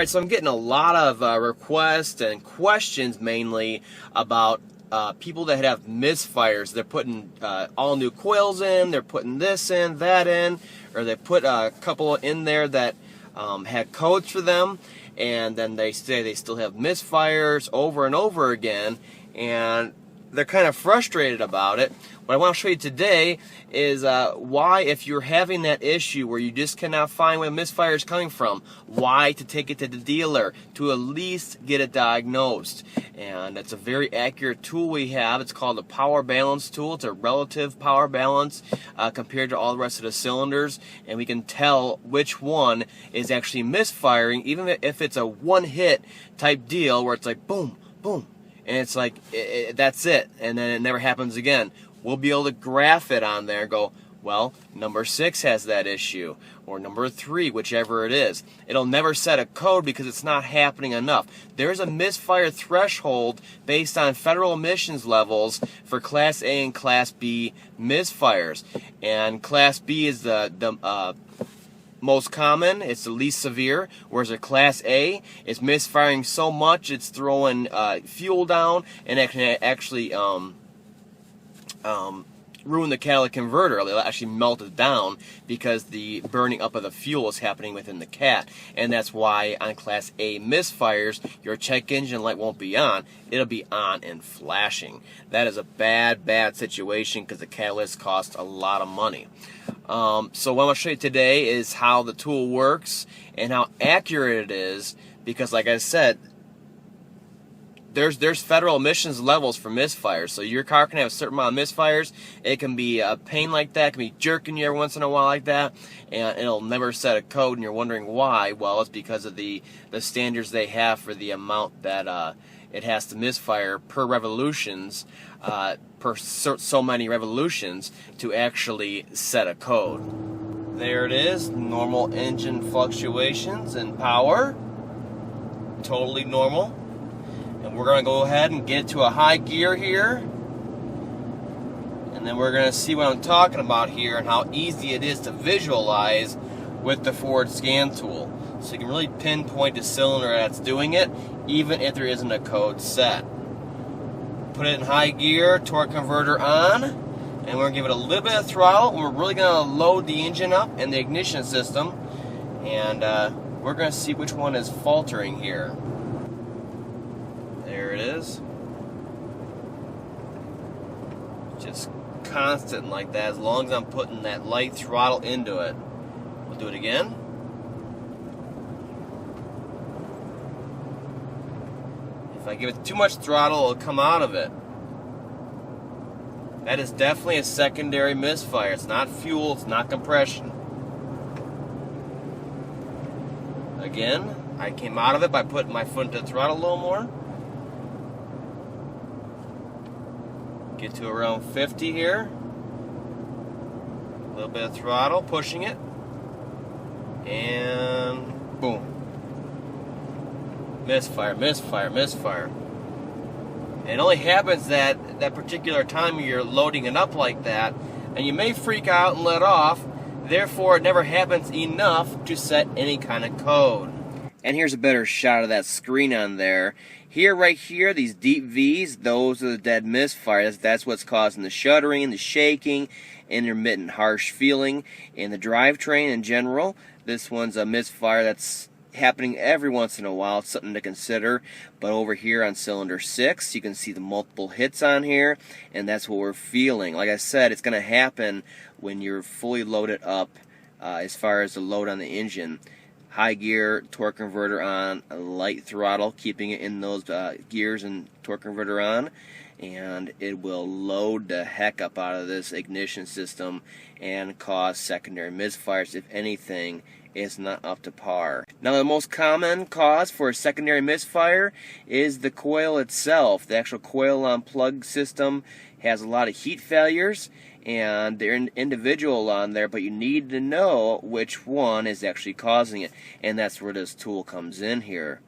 Alright, so I'm getting a lot of requests and questions mainly about people that have misfires. They're putting all new coils in, they're putting this in, that in, or they put a couple in there that had codes for them, and then they say they still have misfires over and over again, and they're kind of frustrated about it. What I want to show you today is why, if you're having that issue where you just cannot find where the misfire is coming from, why to take it to the dealer to at least get it diagnosed. And it's a very accurate tool we have. It's called a power balance tool. It's a relative power balance compared to all the rest of the cylinders, and we can tell which one is actually misfiring, even if it's a one-hit type deal where it's like boom, boom, and it's like that's it, and then it never happens again. We'll be able to graph it on there and go, well, number 6 has that issue, or number 3, whichever it is. It'll never set a code because it's not happening enough. There's a misfire threshold based on federal emissions levels for Class A and Class B misfires. And Class B is the most common, it's the least severe, whereas a Class A is misfiring so much it's throwing fuel down, and it can actually ruin the catalytic converter. It'll actually melt it down because the burning up of the fuel is happening within the cat. And that's why on Class A misfires, your check engine light won't be on. It'll be on and flashing. That is a bad, bad situation because the catalyst costs a lot of money. So what I'm going to show you today is how the tool works and how accurate it is, because like I said, there's federal emissions levels for misfires. So your car can have a certain amount of misfires. It can be a pain like that. It can be jerking you every once in a while like that, and it'll never set a code, and you're wondering why. Well, it's because of the standards they have for the amount that it has to misfire per revolutions, per so many revolutions to actually set a code. There it is, normal engine fluctuations and power, totally normal. And we're going to go ahead and get to a high gear here, and then we're going to see what I'm talking about here and how easy it is to visualize with the forward scan tool. So you can really pinpoint the cylinder that's doing it, even if there isn't a code set. Put it in high gear, torque converter on, and we're going to give it a little bit of throttle, and we're really going to load the engine up and the ignition system, and we're going to see which one is faltering here. There it is. Just constant like that, as long as I'm putting that light throttle into it. We'll do it again. If I give it too much throttle, it'll come out of it. That is definitely a secondary misfire. It's not fuel, it's not compression. Again, I came out of it by putting my foot into the throttle a little more. Get to around 50 here. A little bit of throttle, pushing it. And boom. Misfire, misfire, misfire. And it only happens that particular time you're loading it up like that, and you may freak out and let off. Therefore, it never happens enough to set any kind of code. And here's a better shot of that screen on there. Here, right here, these deep V's, those are the dead misfire. That's what's causing the shuddering, the shaking, intermittent harsh feeling in the drivetrain in general. This one's a misfire that's happening every once in a while. It's something to consider. But over here on cylinder 6, you can see the multiple hits on here, and that's what we're feeling. Like I said, it's going to happen when you're fully loaded up as far as the load on the engine. High gear, torque converter on, light throttle, keeping it in those gears and torque converter on, and it will load the heck up out of this ignition system and cause secondary misfires. If anything, it's not up to par. Now, the most common cause for a secondary misfire is the coil itself. The actual coil on plug system has a lot of heat failures, and they're individual on there, but you need to know which one is actually causing it, and that's where this tool comes in here.